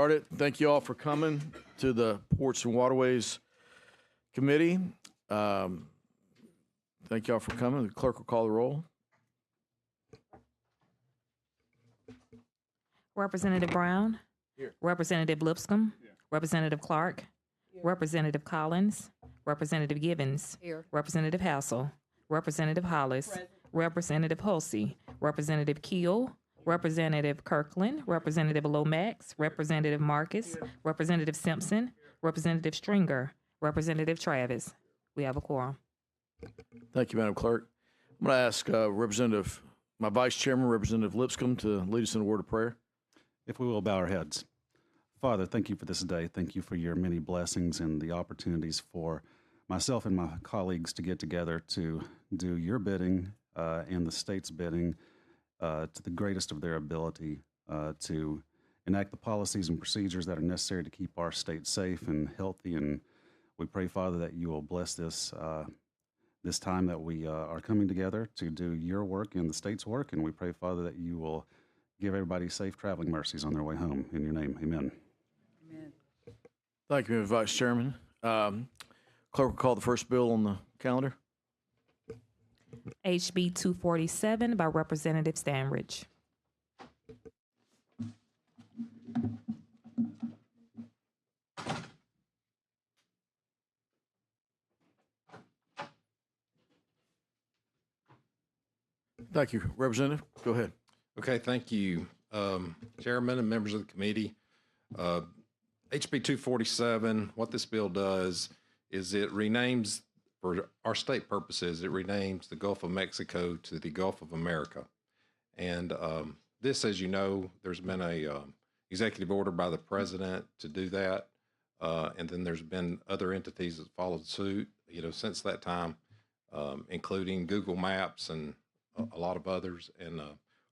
started. Thank you all for coming to the Ports and Waterways Committee. Thank you all for coming. The clerk will call the roll. Representative Brown. Here. Representative Lipscomb. Here. Representative Clark. Here. Representative Collins. Representative Gibbons. Here. Representative Hassel. Representative Hollis. Present. Representative Hulsey. Representative Keel. Representative Kirkland. Representative Lomax. Representative Marcus. Here. Representative Simpson. Representative Stringer. Representative Travis. We have a quorum. Thank you, Madam Clerk. I'm going to ask my Vice Chairman, Representative Lipscomb, to lead us in a word of prayer. If we will bow our heads. Father, thank you for this day. Thank you for your many blessings and the opportunities for myself and my colleagues to get together to do your bidding and the state's bidding to the greatest of their ability to enact the policies and procedures that are necessary to keep our state safe and healthy. And we pray, Father, that you will bless this this time that we are coming together to do your work and the state's work. And we pray, Father, that you will give everybody safe traveling mercies on their way home. In your name, amen. Amen. Thank you, Vice Chairman. Clerk will call the first bill on the calendar. HB 247 by Representative Stanridge. Thank you. Representative, go ahead. Okay, thank you, Chairman and members of the committee. HB 247, what this bill does is it renames, for our state purposes, it renames the Gulf of Mexico to the Gulf of America. And this, as you know, there's been a executive order by the president to do that. And then there's been other entities that followed suit, since that time, including Google Maps and a lot of others. And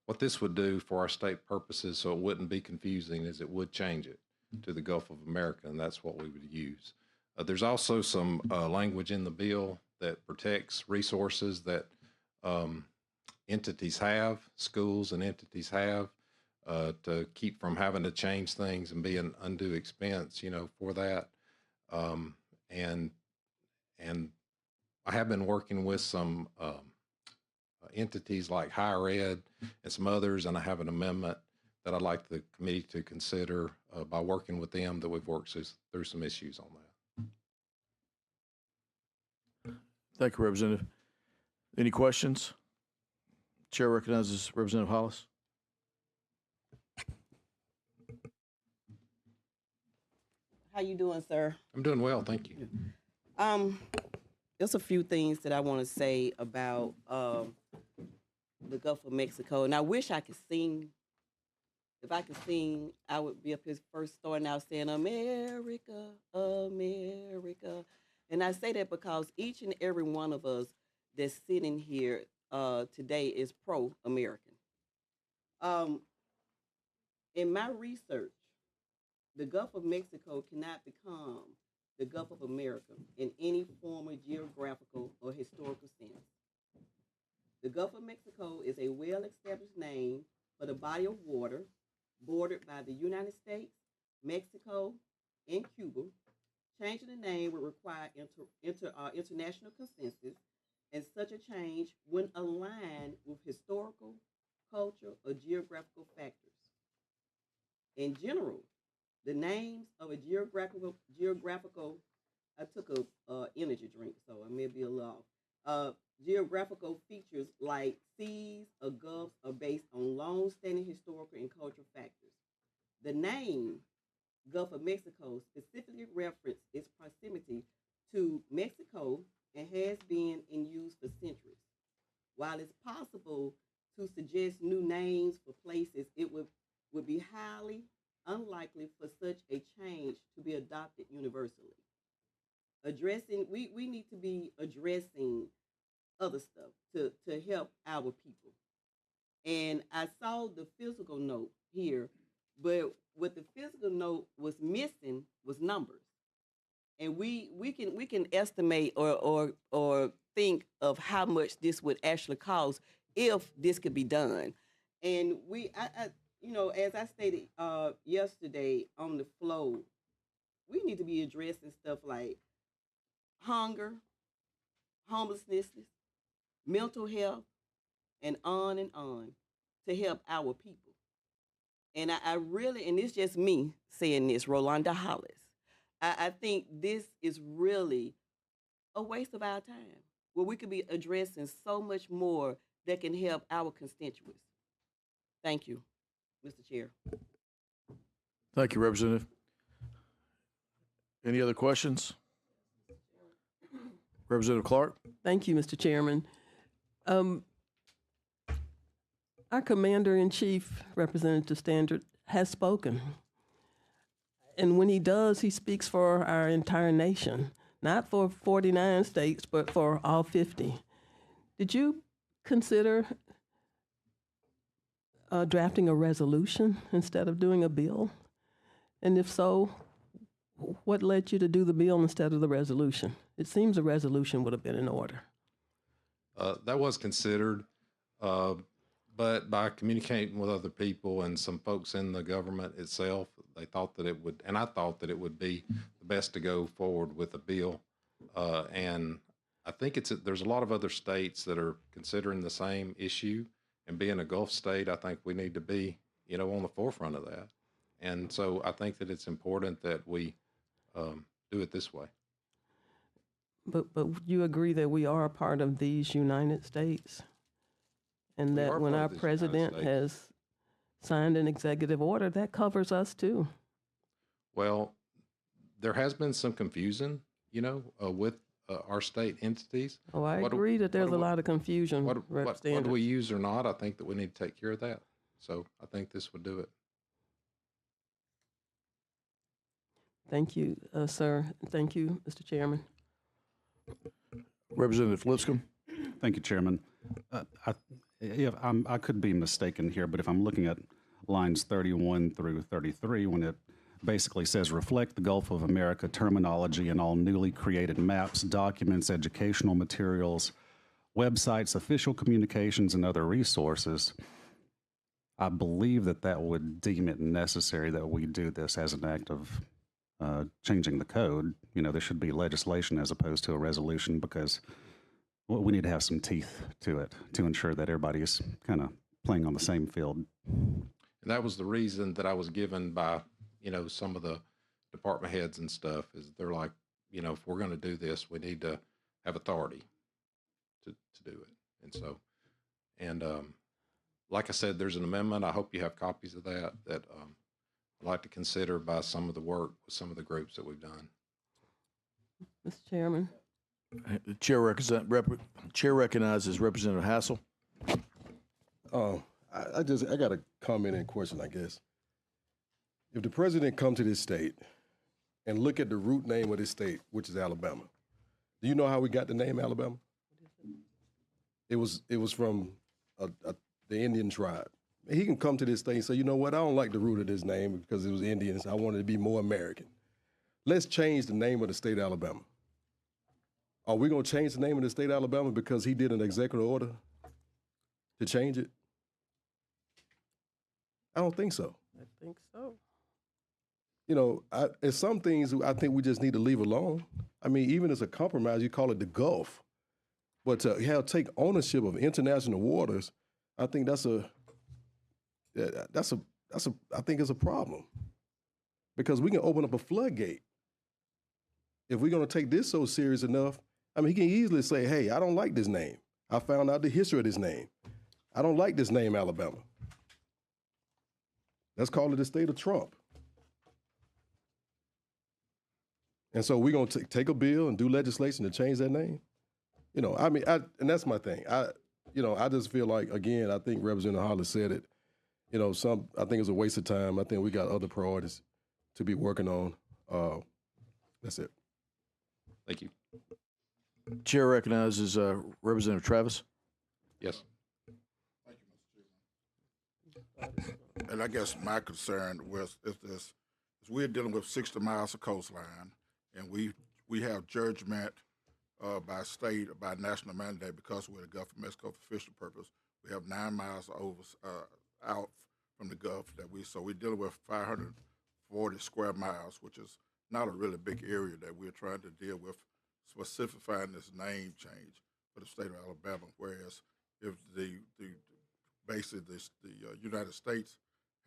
what this would do for our state purposes, so it wouldn't be confusing, is it would change it to the Gulf of America, and that's what we would use. There's also some language in the bill that protects resources that entities have, schools and entities have, to keep from having to change things and be an undue expense, for that. And I have been working with some entities like higher ed and some others, and I have an amendment that I'd like the committee to consider by working with them, that we've worked through some issues on that. Thank you, Representative. Any questions? Chair recognizes Representative Hollis. How you doing, sir? I'm doing well, thank you. There's a few things that I want to say about the Gulf of Mexico, and I wish I could sing. If I could sing, I would be up here first starting out saying, America, America. And I say that because each and every one of us that's sitting here today is pro-American. In my research, the Gulf of Mexico cannot become the Gulf of America in any form of geographical or historical sense. The Gulf of Mexico is a well-established name for the body of water bordered by the United States, Mexico, and Cuba. Changing the name would require international consensus, and such a change wouldn't align with historical, cultural, or geographical factors. In general, the names of a geographical, I took a energy drink, so I may be a little off. Geographical features like seas or gulfs are based on long-standing historical and cultural factors. The name Gulf of Mexico specifically references its proximity to Mexico and has been in use for centuries. While it's possible to suggest new names for places, it would be highly unlikely for such a change to be adopted universally. We need to be addressing other stuff to help our people. And I saw the physical note here, but what the physical note was missing was numbers. And we can estimate or think of how much this would actually cost if this could be done. And you know, as I stated yesterday on the floor, we need to be addressing stuff like hunger, homelessness, mental health, and on to help our people. And I really, and it's just me saying this, Rolanda Hollis. I think this is really a waste of our time where we could be addressing so much more that can help our constituents. Thank you, Mr. Chair. Thank you, Representative. Any other questions? Representative Clark? Thank you, Mr. Chairman. Our Commander-in-Chief, Representative Standard, has spoken. And when he does, he speaks for our entire nation, not for 49 states, but for all 50. Did you consider drafting a resolution instead of doing a bill? And if so, what led you to do the bill instead of the resolution? It seems a resolution would have been in order. That was considered, but by communicating with other people and some folks in the government itself, they thought that it would, and I thought that it would be the best to go forward with a bill. And I think there's a lot of other states that are considering the same issue, and being a Gulf state, I think we need to be, you know, on the forefront of that. And so I think that it's important that we do it this way. But you agree that we are a part of these United States? And We that are when part our of these United president States. has signed an executive order, that covers us too. Well, there has been some confusion, you know, with our state entities. Oh, I What do- agree that there's what a do- lot of confusion, What Representative. do we use or not? I think that we need to take care of that. So I think this would do it. Thank you, sir. Thank you, Mr. Chairman. Representative Lipscomb? Thank you, Chairman. I could be mistaken here, but if I'm looking at lines 31 through 33, when it basically says reflect the Gulf of America terminology in all newly created maps, documents, educational materials, websites, official communications, and other resources, I believe that would deem it necessary that we do this as an act of changing the code. You know, there should be legislation as opposed to a resolution, because we need to have some teeth to it to ensure that everybody is kind of playing on the same field. And that was the reason that I was given by, you know, some of the department heads and stuff, is they're like, you know, if we're going to do this, we need to have authority to do it. And so, and like I said, there's an amendment. I hope you have copies of that I'd like to consider by some of the work with some of the groups that we've done. Mr. Chairman. The chair recognizes Representative Hassel. I got a comment and question, I guess. If the president come to this state and look at the root name of this state, which is Alabama, do you know how we got the name Alabama? It was from the Indian tribe. He can come to this state and say, you know what, I don't like the root of this name because it was Indians. I wanted to be more American. Let's change the name of the state of Alabama. Are we going to change the name of the state of Alabama because he did an executive order to change it? I don't think so. I think so. You know, there's some things I think we just need to leave alone. I mean, even as a compromise, you call it the Gulf. But to take ownership of international waters, I think I think it's a problem. Because we can open up a floodgate. If we're going to take this so serious enough, I mean, he can easily say, hey, I don't like this name. I found out the history of this name. I don't like this name, Alabama. Let's call it the state of Trump. And so we're going to take a bill and do legislation to change that name. You know, I mean, and that's my thing. I just feel like, again, I think Representative Hollis said it. You know, I think it's a waste of time. I think we got other priorities to be working on. That's it. Thank you. Chair recognizes Representative Travis. Yes. And I guess my concern is we're dealing with 60 miles of coastline, and we have judgment by state or by national mandate because we're the Gulf of Mexico for fishing purpose. We have 9 miles out from the Gulf so we're dealing with 540 square miles, which is not a really big area that we're trying to deal with, specifying this name change for the state of Alabama. Whereas if basically the United States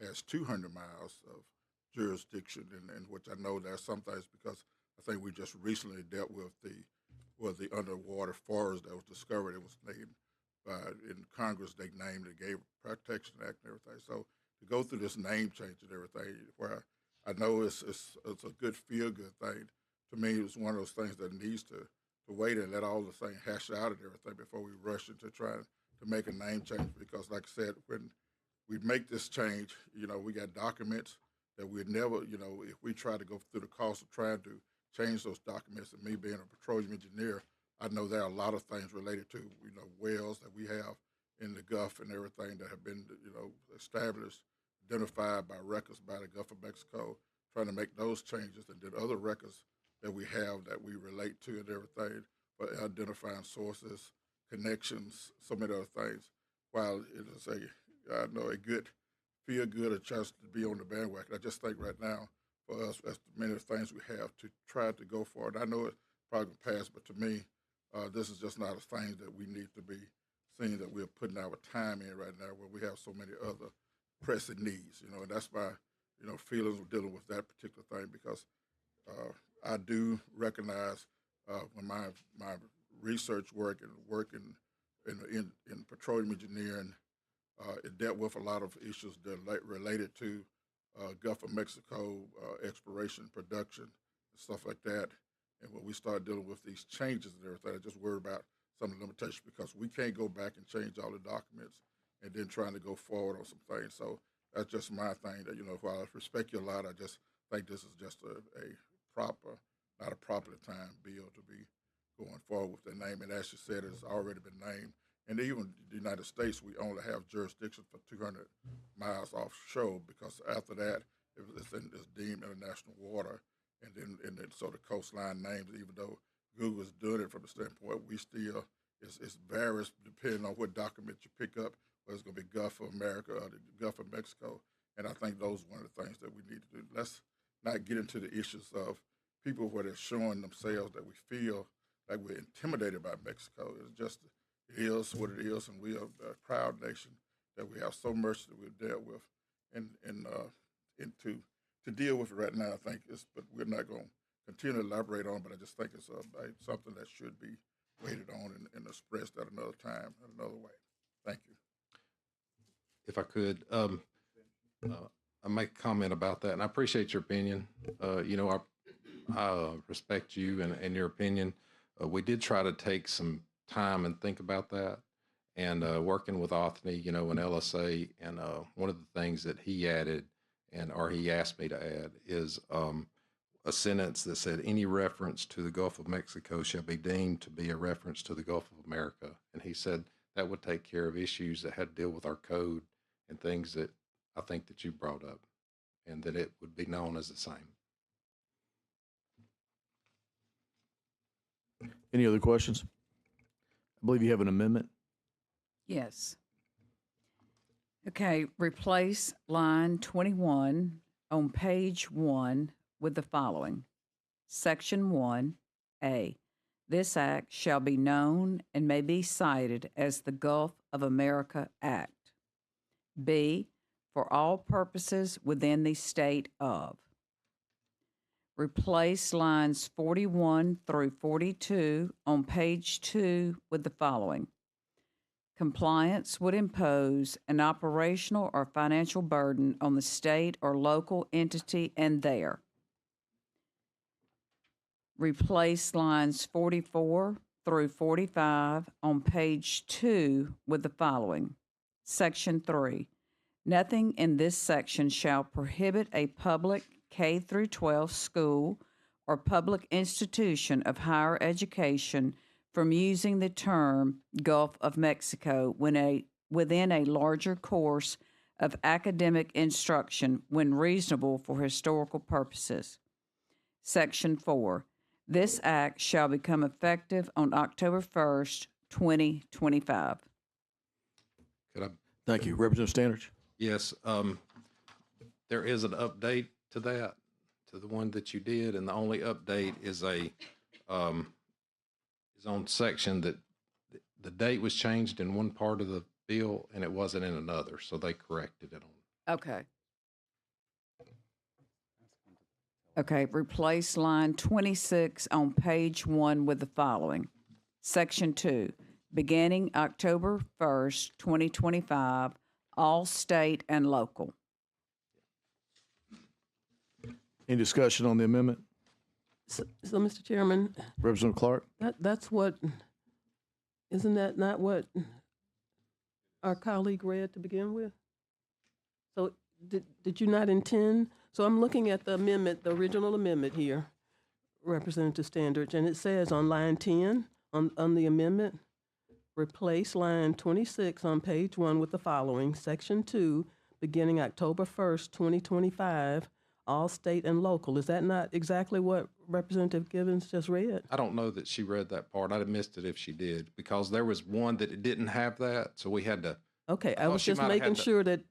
has 200 miles of jurisdiction, and which I know there's some things because I think we just recently dealt with the underwater forest that was discovered. It was named in Congress. They named it, gave Protection Act and everything. So to go through this name change and everything, where I know it's a good feel good thing. To me, it's one of those things that needs to wait and let all the things hash out and everything before we rush into trying to make a name change. Because, like I said, when we make this change, we got documents that we'd never, if we try to go through the cost of trying to change those documents, and me being a petroleum engineer, I know there are a lot of things related to, wells that we have in the Gulf and everything that have been, established, identified by records by the Gulf of Mexico, trying to make those changes, and then other records that we have that we relate to and everything, but identifying sources, connections, so many other things. While it is a good feel good, a chance to be on the bandwagon. I just think right now, for us, as many things we have to try to go for it. I know it's probably going to pass, but to me, this is just not a thing that we need to be seeing that we're putting our time in right now where we have so many other pressing needs, and that's my, feelings of dealing with that particular thing because I do recognize when my research work and working in petroleum engineering, it dealt with a lot of issues that related to Gulf of Mexico exploration, production, and stuff like that. And when we start dealing with these changes and everything, I just worry about some of the limitations because we can't go back and change all the documents and then trying to go forward on some things. So that's just my thing that, while I respect you a lot, I just think this is just a proper, not a properly timed bill to be going forward with the name. And as you said, it's already been named. And even the United States, we only have jurisdiction for 200 miles offshore because after that, it's deemed international water. And then so the coastline names, even though Google is doing it from the standpoint, we still, it's varies depending on what document you pick up, whether it's going to be Gulf of America or the Gulf of Mexico. And I think those are one of the things that we need to do. Let's not get into the issues of people where they're showing themselves that we feel like we're intimidated by Mexico. It's just, it is what it is, and we are a proud nation that we have so much that we've dealt with, and to deal with it right now. I think but we're not going to continue to elaborate on. But I just think it's something that should be waited on and expressed at another time, in another way. Thank you. If I could, I make a comment about that, and I appreciate your opinion. I respect you and your opinion. We did try to take some time and think about that, and working with Anthony, and LSA, and one of the things that he added, or he asked me to add, is a sentence that said, "Any reference to the Gulf of Mexico shall be deemed to be a reference to the Gulf of America." And he said that would take care of issues that had to deal with our code and things that I think that you brought up, and that it would be known as the same. Any other questions? I believe you have an amendment. Yes. Okay, replace line 21 on page 1 with the following. Section 1A. This act shall be known and may be cited as the Gulf of America Act. B. For all purposes within the state of. Replace lines 41 through 42 on page 2 with the following. Compliance would impose an operational or financial burden on the state or local entity and their. Replace lines 44 through 45 on page 2 with the following. Section 3. Nothing in this section shall prohibit a public K through 12 school or public institution of higher education from using the term Gulf of Mexico within a larger course of academic instruction when reasonable for historical purposes. Section 4. This act shall become effective on October 1st, 2025. Could I Thank you. Representative Standridge. Yes, there is an update to that, to the one that you did, and the only update is is on section that the date was changed in one part of the bill and it wasn't in another, so they corrected it on. Okay. Okay, replace line 26 on page 1 with the following. Section 2, beginning October 1st, 2025, all state and local. Any discussion on the amendment? So, Mr. Chairman, Representative Clark? that's what, isn't that not what our colleague read to begin with? So did you not intend? So I'm looking at the amendment, the original amendment here, Representative Standridge, and it says on line 10 on the amendment, replace line 26 on page 1 with the following, section 2, beginning October 1st, 2025, all state and local. Is that not exactly what Representative Givens just read? I don't know that she read that part. I'd have missed it if she did, because there was one that didn't have that, so we had to. Okay, I thought was she just might have making had sure that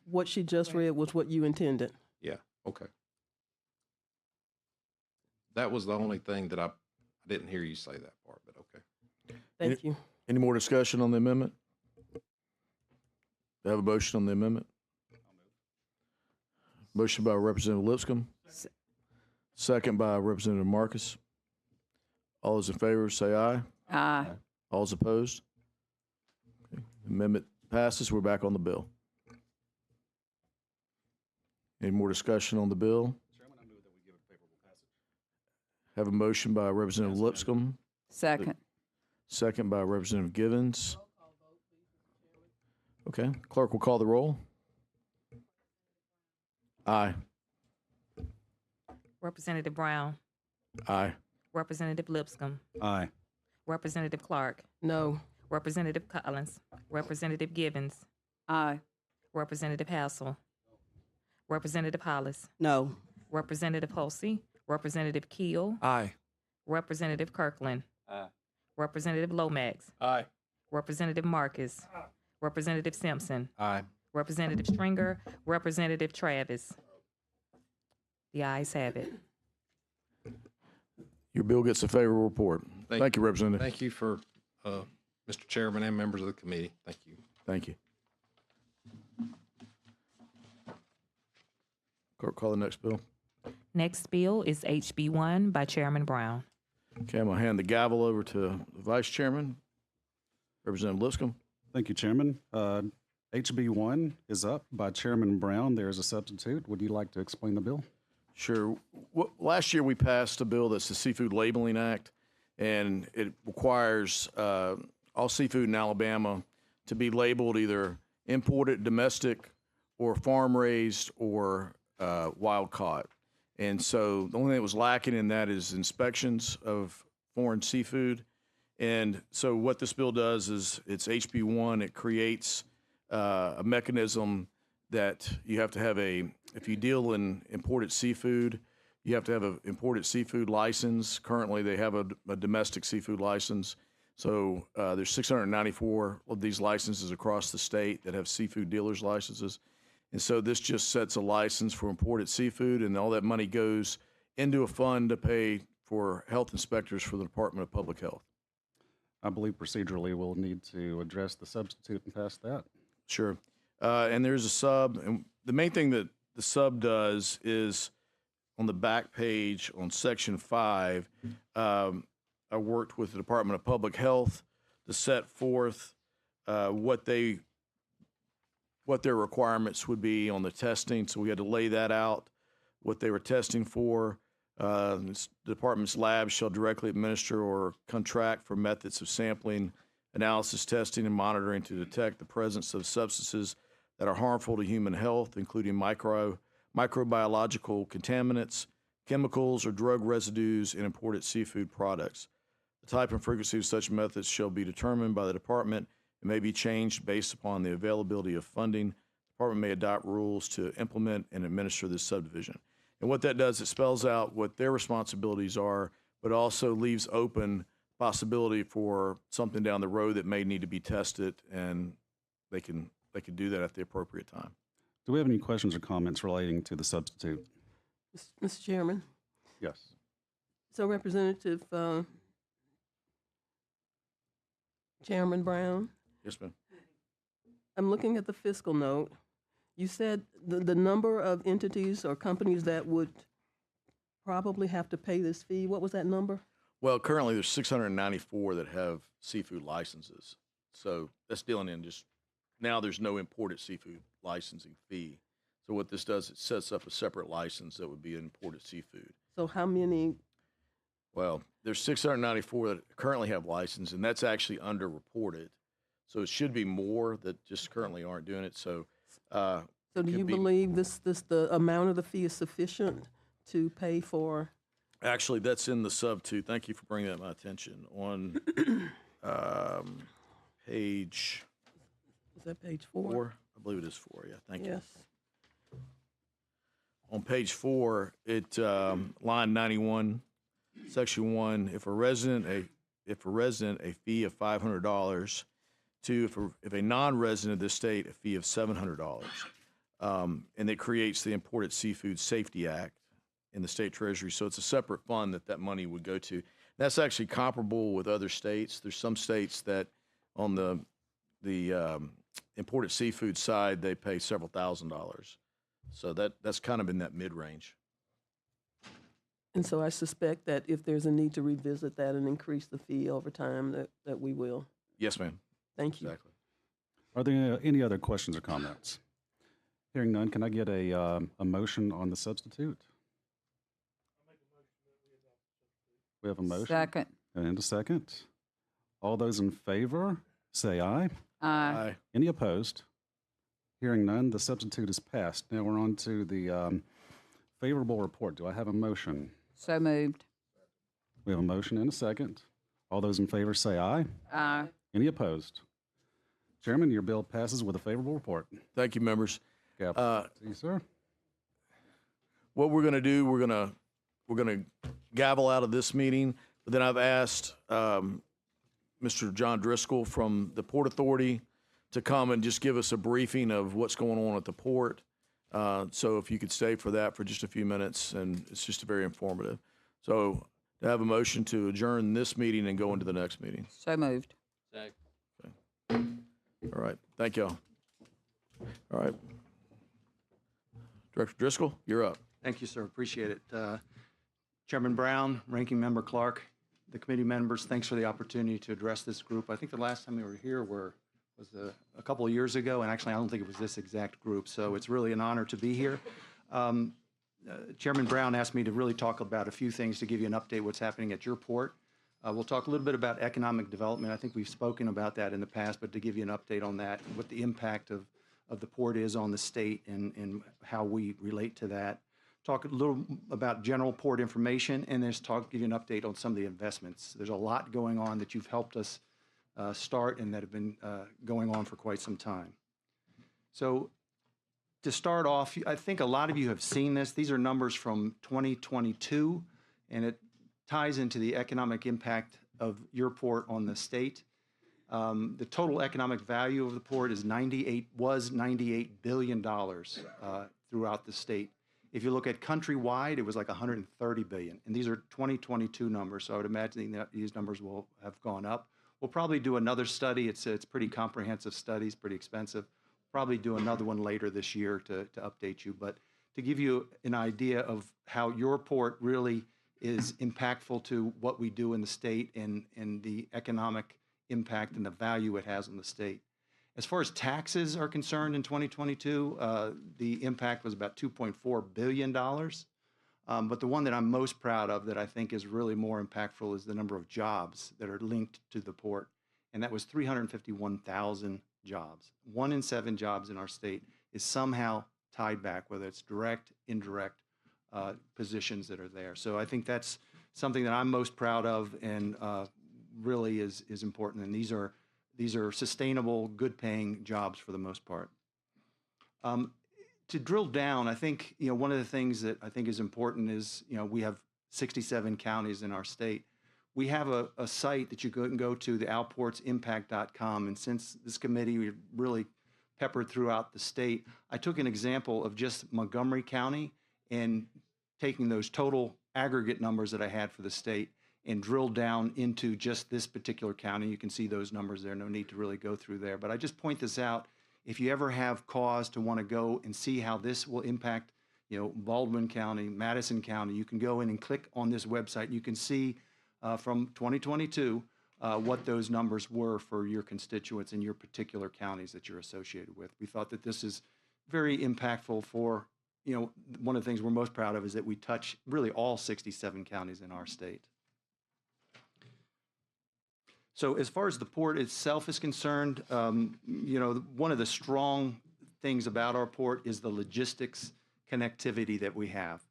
what she just read was what you intended. Yeah, okay. That was the only thing that I didn't hear you say that part, but okay. Thank you. Any more discussion on the amendment? Do I have a motion on the amendment? Motion by Representative Lipscomb. Second by Representative Marcus. All those in favor say aye. Aye. All those opposed? Okay. Amendment passes. We're back on the bill. Any more discussion on the bill? Chairman, I move that we give it favorable passage. Have a motion by Representative Lipscomb. Second. Second by Representative Givens. Okay, clerk will call the roll. Aye. Representative Brown, Aye. Representative Lipscomb, Aye. Representative Clark, No. Representative Collins, Representative Givens, Aye. Representative Hassel, Representative Hollis, No. Representative Hulsey, Representative Keel, Aye. Representative Kirkland, Aye. Representative Lomax, Aye. Representative Marcus, Representative Simpson, Aye. Representative Stringer, Representative Travis. The ayes have it. Your bill gets a favorable report. Thank you, Representative. Thank you for, Mr. Chairman and members of the committee. Thank you. Thank you. Clerk, call the next bill. Next bill is HB 1 by Chairman Brown. Okay, I'm going to hand the gavel over to the Vice Chairman, Representative Lipscomb. Thank you, Chairman. HB 1 is up by Chairman Brown. There is a substitute. Would you like to explain the bill? Sure. Last year, we passed a bill that's the Seafood Labeling Act, and it requires all seafood in Alabama to be labeled either imported, domestic, or farm-raised, or wild-caught. And so the only thing that was lacking in that is inspections of foreign seafood. And so what this bill does is it's HB 1. It creates a mechanism that you have to have if you deal in imported seafood, you have to have an imported seafood license. Currently, they have a domestic seafood license. So there's 694 of these licenses across the state that have seafood dealers licenses. And so this just sets a license for imported seafood, and all that money goes into a fund to pay for health inspectors for the Department of Public Health. I believe procedurally we'll need to address the substitute and pass that. Sure. And there's a sub, and the main thing that the sub does is on the back page on Section 5, I worked with the Department of Public Health to set forth what their requirements would be on the testing. So we had to lay that out, what they were testing for. The department's labs shall directly administer or contract for methods of sampling, analysis, testing, and monitoring to detect the presence of substances that are harmful to human health, including microbiological contaminants, chemicals, or drug residues in imported seafood products. The type and frequency of such methods shall be determined by the department and may be changed based upon the availability of funding. The department may adopt rules to implement and administer this subdivision. And what that does, it spells out what their responsibilities are, but also leaves open possibility for something down the road that may need to be tested, and they can they could do that at the appropriate time. Do we have any questions or comments relating to the substitute? Mr. Chairman, Yes. so Representative Chairman Brown, Yes, ma'am. I'm looking at the fiscal note. You said the number of entities or companies that would probably have to pay this fee. What was that number? Well, currently there's 694 that have seafood licenses. So that's dealing in just, now there's no imported seafood licensing fee. So what this does, it sets up a separate license that would be imported seafood. So how many? Well, there's 694 that currently have license, and that's actually underreported. So it should be more that just currently aren't doing it. So, So do could you be- believe the amount of the fee is sufficient to pay for? actually, that's in the sub two. Thank you for bringing that to my attention. On page Is that page 4? 4, I believe it is 4. Yeah, thank you. Yes. On page 4, it line 91, section 1. If a resident a fee of $500. 2, if a non-resident of this state, a fee of $700. And it creates the Imported Seafood Safety Act in the state treasury. So it's a separate fund that money would go to. That's actually comparable with other states. There's some states that on the imported seafood side, they pay several $1,000s. So that's kind of in that mid-range. And so I suspect that if there's a need to revisit that and increase the fee over time, that we will. Yes, ma'am. Thank you. Exactly. Are there any other questions or comments? Hearing none, can I get a motion on the substitute? We have a motion. Second. And a second. All those in favor, say aye. Aye. Any opposed? Hearing none, the substitute is passed. Now we're on to the favorable report. Do I have a motion? So moved. We have a motion and a second. All those in favor say aye. Aye. Any opposed? Chairman, your bill passes with a favorable report. Thank you, members. Gap. See you, sir. What we're going to do, we're going to gavel out of this meeting. But then I've asked Mr. John Driscoll from the Port Authority to come and just give us a briefing of what's going on at the port. So if you could stay for that for just a few minutes, and it's just very informative. So to have a motion to adjourn this meeting and go into the next meeting. So moved. All right. Thank y'all. All right. Director Driscoll, you're up. Thank you, sir. Appreciate it. Chairman Brown, Ranking Member Clark, the committee members, thanks for the opportunity to address this group. I think the last time we were here was a couple of years ago, and actually I don't think it was this exact group, so it's really an honor to be here. Chairman Brown asked me to really talk about a few things to give you an update what's happening at your port. We'll talk a little bit about economic development. I think we've spoken about that in the past, but to give you an update on that, what the impact of the port is on the state and how we relate to that. Talk a little about general port information, and then give you an update on some of the investments. There's a lot going on that you've helped us start and that have been going on for quite some time. So to start off, I think a lot of you have seen this. These are numbers from 2022, and it ties into the economic impact of your port on the state. The total economic value of the port was $98 billion throughout the state. If you look at countrywide, it was like $130 billion. And these are 2022 numbers, so I would imagine that these numbers will have gone up. We'll probably do another study. It's pretty comprehensive studies, pretty expensive. Probably do another one later this year to update you. But to give you an idea of how your port really is impactful to what we do in the state and the economic impact and the value it has on the state. As far as taxes are concerned in 2022, the impact was about $2.4 billion. But the one that I'm most proud of that I think is really more impactful is the number of jobs that are linked to the port. And that was 351,000 jobs. 1 in 7 jobs in our state is somehow tied back, whether it's direct, indirect positions that are there. So I think that's something that I'm most proud of and really is important. And these are sustainable, good-paying jobs for the most part. To drill down, I think one of the things that I think is important is we have 67 counties in our state. We have a site that you can go to, the outportsimpact.com, and since this committee we really peppered throughout the state. I took an example of just Montgomery County and taking those total aggregate numbers that I had for the state and drilled down into just this particular county. You can see those numbers there, no need to really go through there. But I just point this out, if you ever have cause to want to go and see how this will impact, Baldwin County, Madison County, you can go in and click on this website. You can see from 2022 what those numbers were for your constituents in your particular counties that you're associated with. We thought that this is very impactful for, one of the things we're most proud of is that we touch really all 67 counties in our state. So as far as the port itself is concerned, one of the strong things about our port is the logistics connectivity that we have.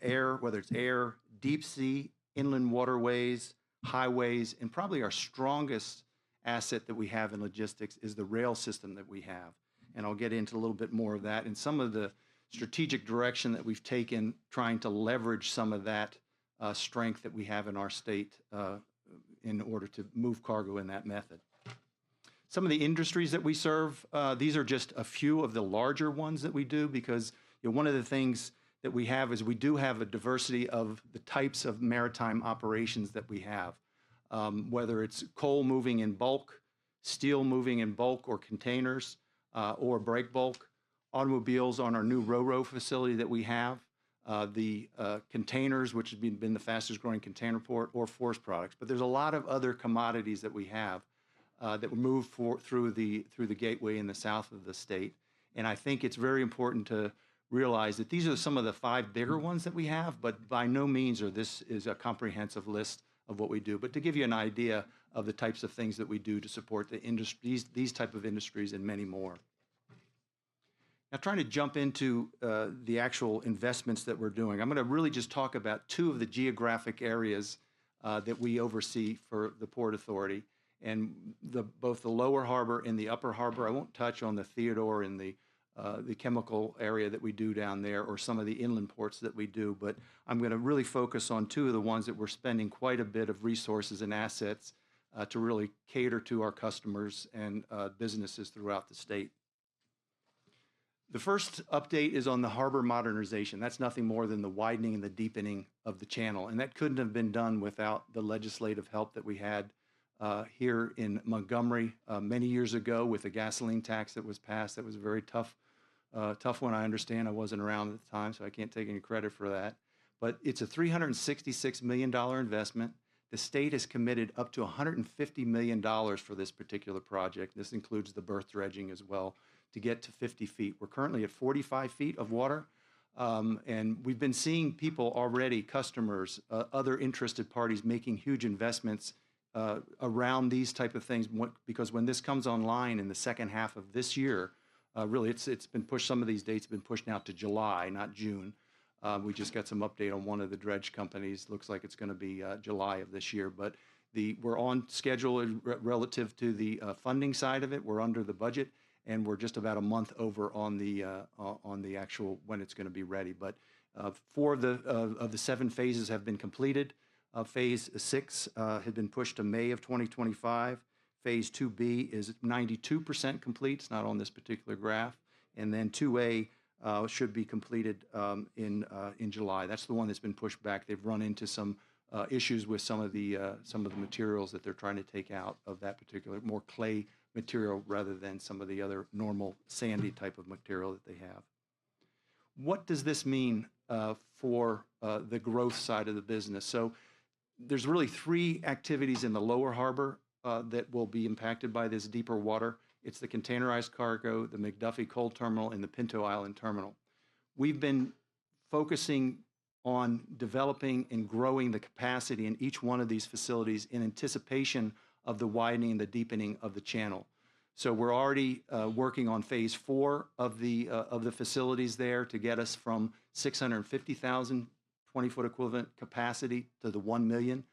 Air, whether it's air, deep sea, inland waterways, highways, and probably our strongest asset that we have in logistics is the rail system that we have. And I'll get into a little bit more of that and some of the strategic direction that we've taken trying to leverage some of that strength that we have in our state in order to move cargo in that method. Some of the industries that we serve, these are just a few of the larger ones that we do because one of the things that we have is we do have a diversity of the types of maritime operations that we have, whether it's coal moving in bulk, steel moving in bulk or containers, or break bulk, automobiles on our new Ro-Ro facility that we have, the containers, which has been the fastest growing container port, or forest products. But there's a lot of other commodities that we have that move through the gateway in the south of the state. And I think it's very important to realize that these are some of the 5 bigger ones that we have, but by no means this is a comprehensive list of what we do. But to give you an idea of the types of things that we do to support the industries, these type of industries and many more. Now, trying to jump into the actual investments that we're doing, I'm going to really just talk about 2 of the geographic areas that we oversee for the Port Authority, and both the lower harbor and the upper harbor. I won't touch on the Theodore and the chemical area that we do down there or some of the inland ports that we do, but I'm going to really focus on 2 of the ones that we're spending quite a bit of resources and assets to really cater to our customers and businesses throughout the state. The first update is on the harbor modernization. That's nothing more than the widening and the deepening of the channel, and that couldn't have been done without the legislative help that we had here in Montgomery many years ago with the gasoline tax that was passed. That was a very tough one, I understand. I wasn't around at the time, so I can't take any credit for that. But it's a $366 million investment. The state has committed up to $150 million for this particular project. This includes the berth dredging as well to get to 50 feet. We're currently at 45 feet of water, and we've been seeing people already, customers, other interested parties making huge investments around these type of things because when this comes online in the second half of this year, really it's been pushed, some of these dates have been pushed now to July, not June. We just got some update on one of the dredge companies. Looks like it's going to be July of this year, but we're on schedule relative to the funding side of it. We're under the budget, and we're just about a month over on the actual when it's going to be ready. But 4 of the 7 phases have been completed. Phase 6 had been pushed to May of 2025. Phase 2B is 92% complete. It's not on this particular graph. And then 2A should be completed in July. That's the one that's been pushed back. They've run into some issues with some of the materials that they're trying to take out of that particular, more clay material rather than some of the other normal sandy type of material that they have. What does this mean for the growth side of the business? So there's really 3 activities in the lower harbor that will be impacted by this deeper water. It's the containerized cargo, the McDuffie Coal Terminal, and the Pinto Island Terminal. We've been focusing on developing and growing the capacity in each one of these facilities in anticipation of the widening and the deepening of the channel. So we're already working on phase 4 of the facilities there to get us from 650,000 20-foot equivalent capacity to the 1 million.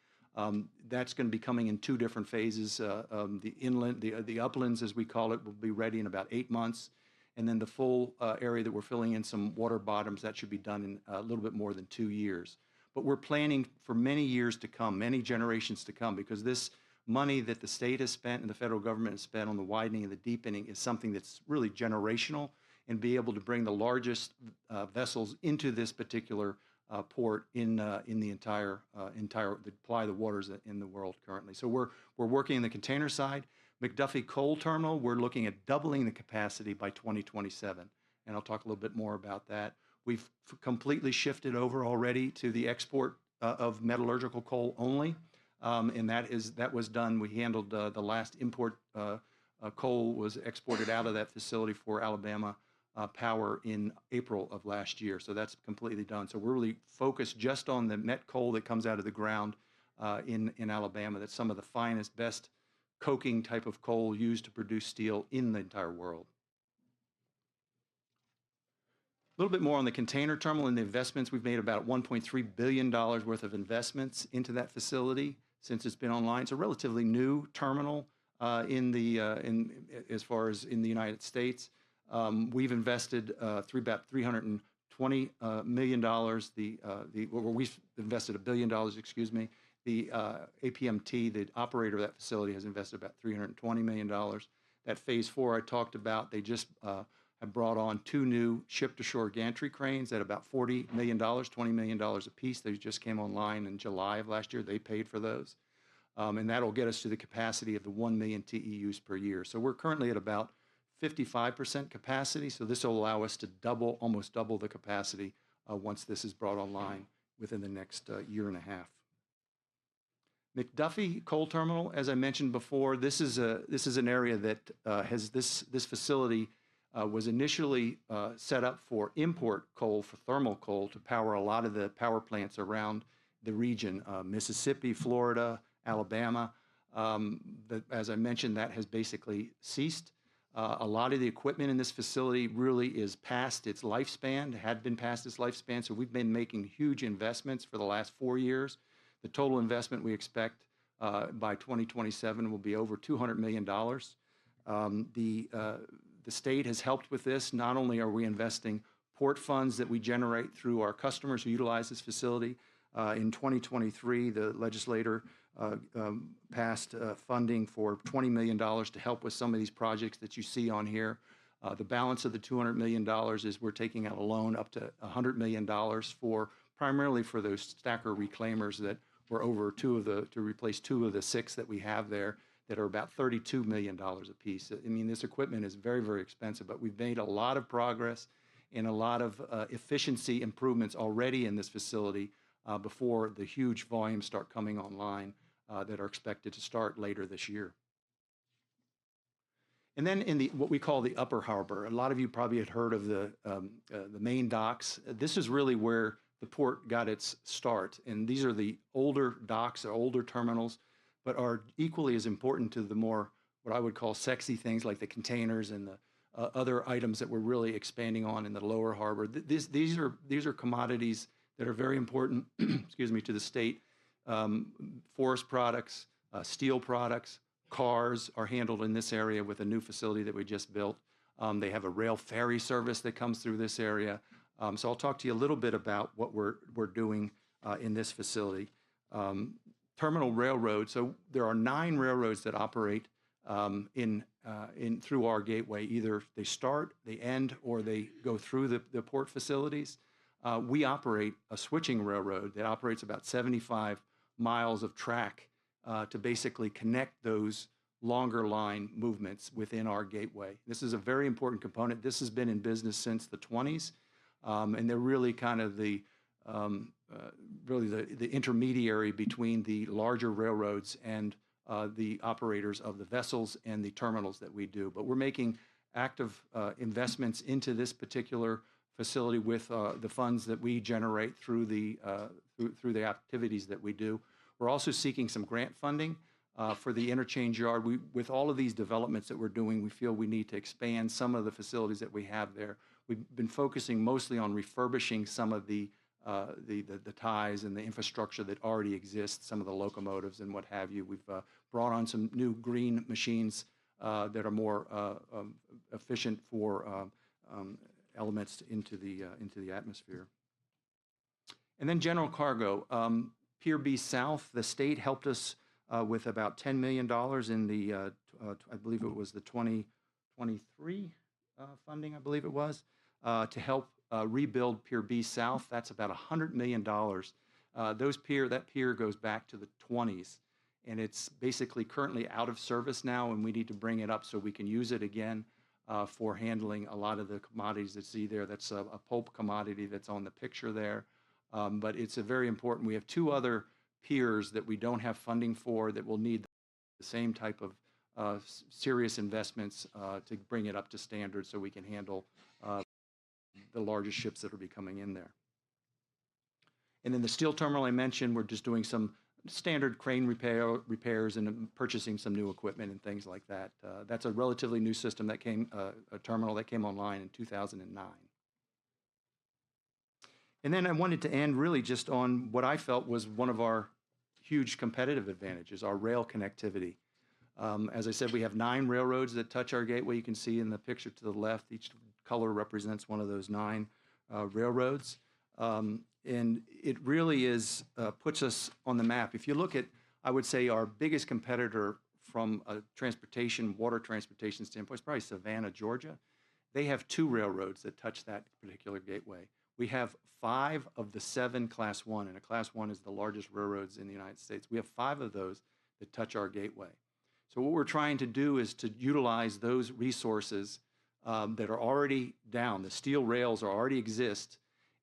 That's going to be coming in 2 different phases. The inland, the uplands, as we call it, will be ready in about 8 months. And then the full area that we're filling in some water bottoms, that should be done in a little bit more than 2 years. But we're planning for many years to come, many generations to come, because this money that the state has spent and the federal government has spent on the widening and the deepening is something that's really generational, and be able to bring the largest vessels into this particular port in the entire that ply the waters in the world currently. So we're working in the container side. McDuffie Coal Terminal, we're looking at doubling the capacity by 2027, and I'll talk a little bit more about that. We've completely shifted over already to the export of metallurgical coal only, and that was done. We handled the last import coal was exported out of that facility for Alabama Power in April of last year. So that's completely done. So we're really focused just on the met coal that comes out of the ground in Alabama. That's some of the finest, best coking type of coal used to produce steel in the entire world. A little bit more on the container terminal and the investments. We've made about $1.3 billion worth of investments into that facility since it's been online. It's a relatively new terminal as far as in the United States. We've invested about $320 million. We've invested $1 billion, excuse me. The APMT, the operator of that facility, has invested about $320 million. That phase 4 I talked about, they just have brought on 2 new ship-to-shore gantry cranes at about $40 million, $20 million a piece. They just came online in July of last year. They paid for those. And that'll get us to the capacity of the 1 million TEUs per year. So we're currently at about 55% capacity. So this will allow us to almost double the capacity once this is brought online within the next year and a half. McDuffie Coal Terminal, as I mentioned before, this is an area that has this facility was initially set up for import coal, for thermal coal, to power a lot of the power plants around the region, Mississippi, Florida, Alabama. As I mentioned, that has basically ceased. A lot of the equipment in this facility really is past its lifespan, had been past its lifespan, so we've been making huge investments for the last 4 years. The total investment we expect by 2027 will be over $200 million. The state has helped with this. Not only are we investing port funds that we generate through our customers who utilize this facility. In 2023, the legislator passed funding for $20 million to help with some of these projects that you see on here. The balance of the $200 million is we're taking out a loan up to $100 million primarily for those stacker reclaimers that were over to replace 2 of the 6 that we have there that are about $32 million a piece. I mean, this equipment is very, very expensive, but we've made a lot of progress and a lot of efficiency improvements already in this facility before the huge volumes start coming online that are expected to start later this year. And then in what we call the upper harbor, a lot of you probably had heard of the main docks. This is really where the port got its start. And these are the older docks, or older terminals, but are equally as important to the more, what I would call sexy things like the containers and the other items that we're really expanding on in the lower harbor. These are commodities that are very important, excuse me, to the state. Forest products, steel products, cars are handled in this area with a new facility that we just built. They have a rail ferry service that comes through this area. So I'll talk to you a little bit about what we're doing in this facility. Terminal railroad. So there are 9 railroads that operate through our gateway. Either they start, they end, or they go through the port facilities. We operate a switching railroad that operates about 75 miles of track to basically connect those longer line movements within our gateway. This is a very important component. This has been in business since the 20s, and they're really kind of the intermediary between the larger railroads and the operators of the vessels and the terminals that we do. But we're making active investments into this particular facility with the funds that we generate through the activities that we do. We're also seeking some grant funding for the interchange yard. With all of these developments that we're doing, we feel we need to expand some of the facilities that we have there. We've been focusing mostly on refurbishing some of the ties and the infrastructure that already exists, some of the locomotives and what have you. We've brought on some new green machines that are more efficient for elements into the atmosphere. And then general cargo. Pier B South, the state helped us with about $10 million in the, I believe it was the 2023 funding, I believe it was, to help rebuild Pier B South. That's about $100 million. That pier goes back to the 20s, and it's basically currently out of service now, and we need to bring it up so we can use it again for handling a lot of the commodities that see there. That's a pulp commodity that's on the picture there, but it's a very important. We have two other piers that we don't have funding for that will need the same type of serious investments to bring it up to standard so we can handle the largest ships that will be coming in there. And then the steel terminal I mentioned, we're just doing some standard crane repairs and purchasing some new equipment and things like that. That's a relatively new system that came, a terminal that came online in 2009. And then I wanted to end really just on what I felt was one of our huge competitive advantages, our rail connectivity. As I said, we have 9 railroads that touch our gateway. You can see in the picture to the left, each color represents one of those 9 railroads. And it really puts us on the map. If you look at, I would say, our biggest competitor from a water transportation standpoint is probably Savannah, Georgia. They have 2 railroads that touch that particular gateway. We have 5 of the 7 Class 1, and a Class 1 is the largest railroads in the United States. We have 5 of those that touch our gateway. So what we're trying to do is to utilize those resources that are already down. The steel rails already exist.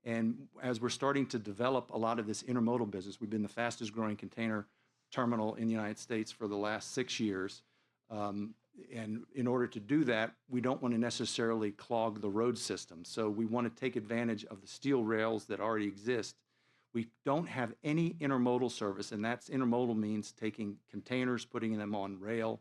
And as we're starting to develop a lot of this intermodal business, we've been the fastest growing container terminal in the United States for the last 6 years. And in order to do that, we don't want to necessarily clog the road system. So we want to take advantage of the steel rails that already exist. We don't have any intermodal service, and that's intermodal means taking containers, putting them on rail,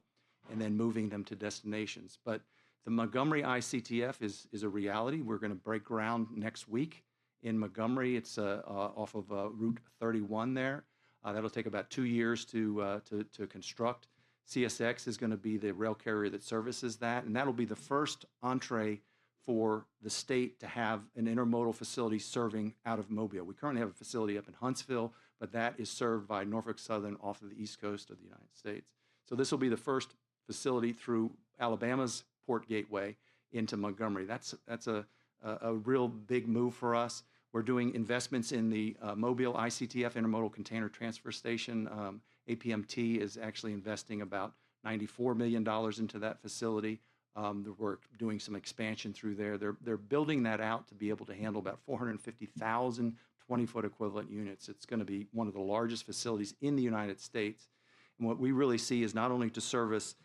and then moving them to destinations. But the Montgomery ICTF is a reality. We're going to break ground next week in Montgomery. It's off of Route 31 there. That'll take about 2 years to construct. CSX is going to be the rail carrier that services that, and that'll be the first entree for the state to have an intermodal facility serving out of Mobile. We currently have a facility up in Huntsville, but that is served by Norfolk Southern off of the east coast of the United States. So this will be the first facility through Alabama's port gateway into Montgomery. That's a real big move for us. We're doing investments in the Mobile ICTF Intermodal Container Transfer Station. APMT is actually investing about $94 million into that facility. We're doing some expansion through there. They're building that out to be able to handle about 450,000 20-foot equivalent units. It's going to be one of the largest facilities in the United States. And what we really see is not only to service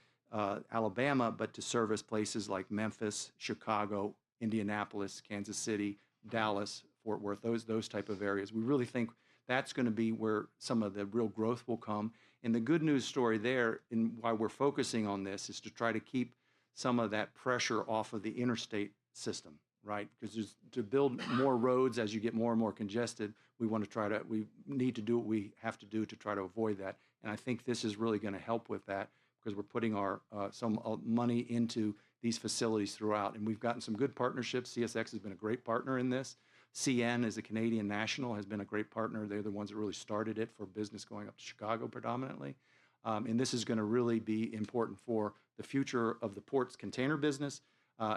Alabama, but to service places like Memphis, Chicago, Indianapolis, Kansas City, Dallas, Fort Worth, those type of areas. We really think that's going to be where some of the real growth will come. And the good news story there, and why we're focusing on this, is to try to keep some of that pressure off of the interstate system, right? Because to build more roads as you get more and more congested, we need to do what we have to do to try to avoid that. And I think this is really going to help with that, because we're putting some money into these facilities throughout. And we've gotten some good partnerships. CSX has been a great partner in this. CN, as a Canadian national, has been a great partner. They're the ones that really started it for business going up to Chicago predominantly. And this is going to really be important for the future of the port's container business,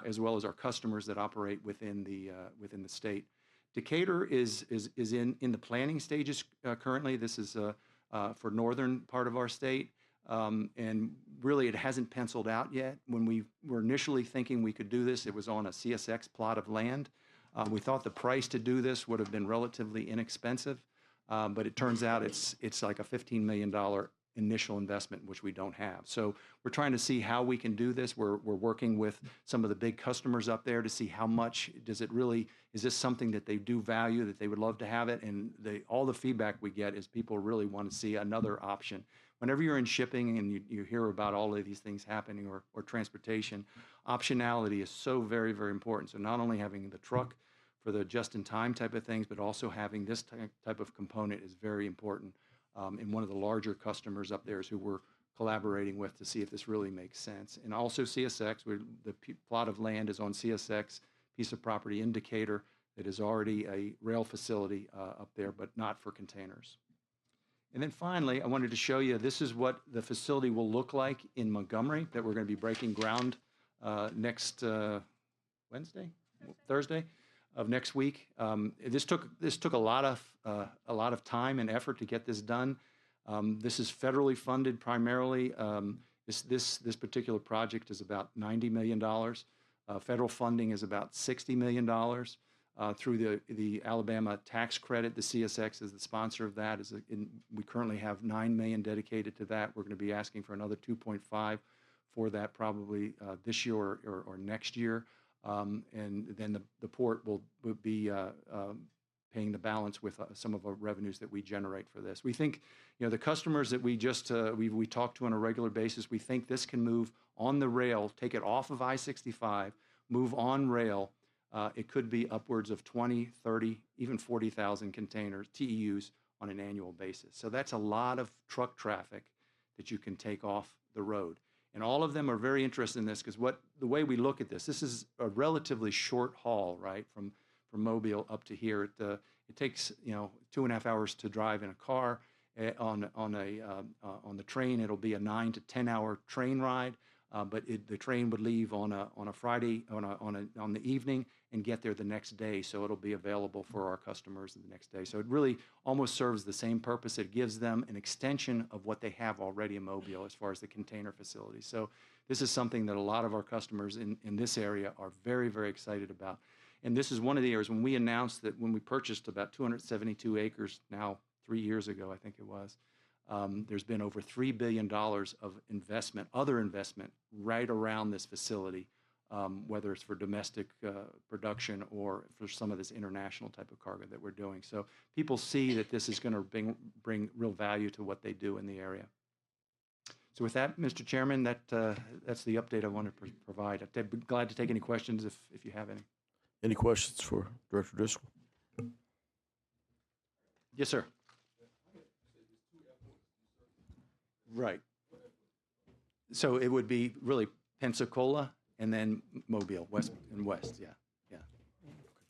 as well as our customers that operate within the state. Decatur is in the planning stages currently. This is for northern part of our state. And really, it hasn't penciled out yet. When we were initially thinking we could do this, it was on a CSX plot of land. We thought the price to do this would have been relatively inexpensive, but it turns out it's like a $15 million initial investment, which we don't have. So we're trying to see how we can do this. We're working with some of the big customers up there to see how much is this something that they do value, that they would love to have it. And all the feedback we get is people really want to see another option. Whenever you're in shipping and you hear about all of these things happening, or transportation, optionality is so very, very important. So not only having the truck for the just-in-time type of things, but also having this type of component is very important. And one of the larger customers up there is who we're collaborating with to see if this really makes sense. And also CSX, the plot of land is on CSX, piece of property in Decatur that is already a rail facility up there, but not for containers. And then finally, I wanted to show you, this is what the facility will look like in Montgomery that we're going to be breaking ground next Thursday of next week. This took a lot of time and effort to get this done. This is federally funded primarily. This particular project is about $90 million. Federal funding is about $60 million through the Alabama tax credit. The CSX is the sponsor of that. We currently have $9 million dedicated to that. We're going to be asking for another 2.5 for that probably this year or next year. And then the port will be paying the balance with some of our revenues that we generate for this. We think, the customers that we talk to on a regular basis, we think this can move on the rail, take it off of I-65, move on rail. It could be upwards of 20, 30, even 40,000 containers, TEUs, on an annual basis. So that's a lot of truck traffic that you can take off the road. And all of them are very interested in this because the way we look at this is a relatively short haul, right, from Mobile up to here. It takes 2.5 hours to drive in a car. On the train, it'll be a 9 to 10 hour train ride. But the train would leave on a Friday on the evening and get there the next day, so it'll be available for our customers the next day. So it really almost serves the same purpose. It gives them an extension of what they have already in Mobile as far as the container facility. So this is something that a lot of our customers in this area are very, very excited about. And this is one of the areas when we announced that when we purchased about 272 acres now 3 years ago, I think it was. There's been over $3 billion of investment, other investment, right around this facility, whether it's for domestic production or for some of this international type of cargo that we're doing. So people see that this is going to bring real value to what they do in the area. So with that, Mr. Chairman, that's the update I wanted to provide. I'd be glad to take any questions if you have any. Any questions for Director Driscoll? Yes, sir. Right. So it would be really Pensacola and then Mobile, west, yeah.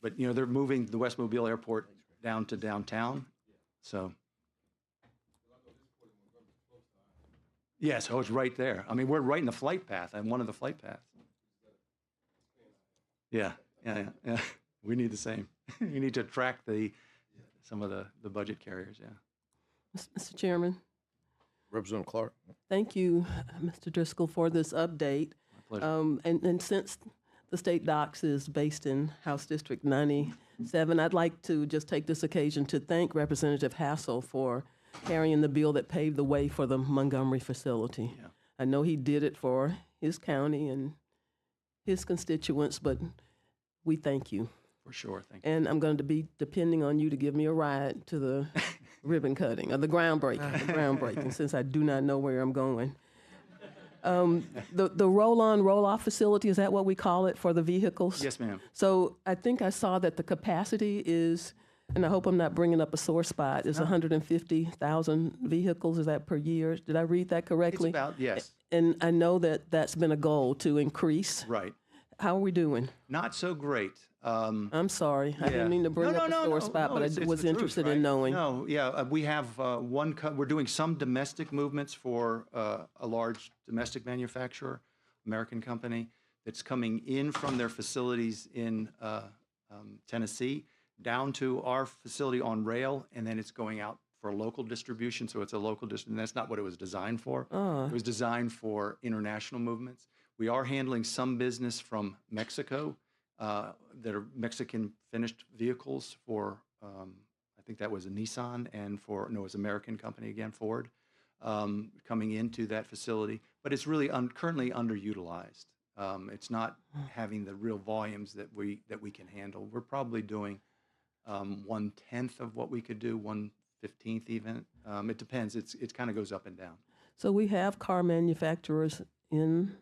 But, they're moving the West Mobile Airport down to downtown, so. Yes, it's right there. I mean, we're right in the flight path. I'm one of the flight paths. Yeah. We need the same. You need to attract some of the budget carriers, yeah. Mr. Chairman. Representative Clark. Thank you, Mr. Driscoll, for this update. My pleasure. And since the state docks is based in House District 97, I'd like to just take this occasion to thank Representative Hassel for carrying the bill that paved the way for the Montgomery facility. Yeah. I know he did it for his county and his constituents, but we thank you. For sure, thank you. And I'm going to be depending on you to give me a ride to the ribbon cutting, or the groundbreaking, since I do not know where I'm going. The roll-on, roll-off facility, is that what we call it for the vehicles? Yes, ma'am. So I think I saw that the capacity is, and I hope I'm not bringing up a sore spot, is 150,000 vehicles, is that per year? Did I read that correctly? It's about, yes. And I know that that's been a goal to increase. Right. How are we doing? Not so great. I'm sorry. I didn't mean to bring up a sore spot, but I was interested in knowing. No, yeah, we have we're doing some domestic movements for a large domestic manufacturer, American company, that's coming in from their facilities in Tennessee down to our facility on rail, and then it's going out for local distribution, so it's a local distribution. That's not what it was designed for. It was designed for international movements. We are handling some business from Mexico that are Mexican finished vehicles for, I think that was a Nissan, and it was an American company again, Ford, coming into that facility. But it's really currently underutilized. It's not having the real volumes that we can handle. We're probably doing 1/10 of what we could do, 1/15 even. It depends. It kind of goes up and down. So we have car manufacturers in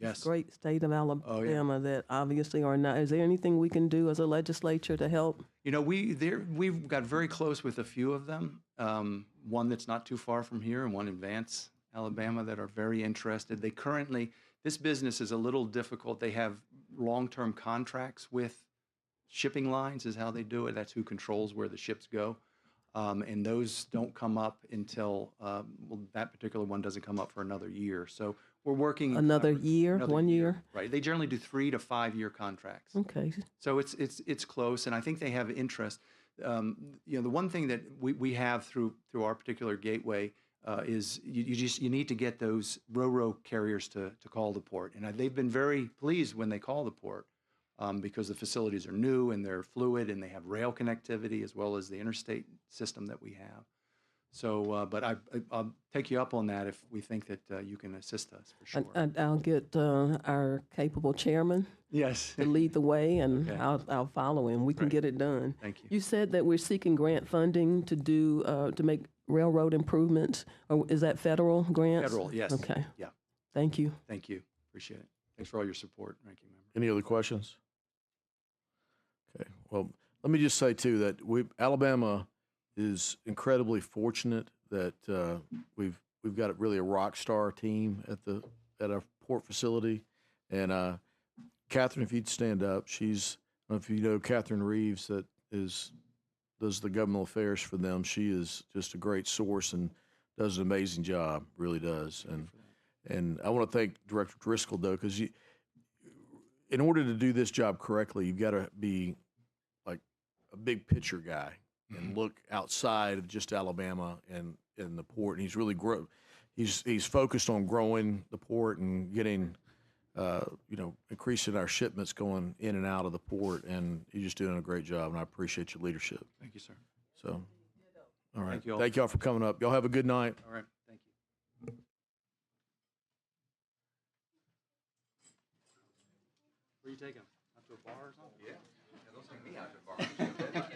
Yes. this great state of Alabama that obviously are not. Is there anything we can do as a legislature to help? We've got very close with a few of them. One that's not too far from here, and one in Vance, Alabama, that are very interested. This business is a little difficult. They have long-term contracts with shipping lines, is how they do it. That's who controls where the ships go. And those don't come up until, well, that particular one doesn't come up for another year. So we're working. Another year, another 1 year? Right. They generally do 3 to 5 year contracts. Okay. So it's close, and I think they have interest. You know, the one thing that we have through our particular gateway is you need to get those ro-ro carriers to call the port, and they've been very pleased when they call the port because the facilities are new and they're fluid and they have rail connectivity as well as the interstate system that we have. So, but I'll take you up on that if we think that you can assist us for sure. I'll get our capable chairman Yes. to lead the way, and Okay. I'll follow him. We can Great. get it done. Thank you. You said that we're seeking grant funding to do to make railroad improvements. Or is that federal grants? Federal, yes. Okay. Yeah. Thank you. Thank you. Appreciate it. Thanks for all your support, ranking member. Any other questions? Okay. Well, let me just say too that Alabama is incredibly fortunate that we've got really a rock star team at our port facility, and Catherine, if you'd stand up, I don't know if you know Catherine Reeves, that does the governmental affairs for them. She is just a great source and does an amazing job, really does. And I want to thank Director Driscoll though, because in order to do this job correctly, you've got to be like a big picture guy and look outside of just Alabama and the port. And he's really he's focused on growing the port and getting, increasing our shipments going in and out of the port. And you're just doing a great job, and I appreciate your leadership. Thank you, sir. So, all right. Thank you all. Thank y'all for coming up. Y'all have a good night. All right. Thank you. Where you taking them? Out to a bar or something? Yeah. Don't take me out to a bar.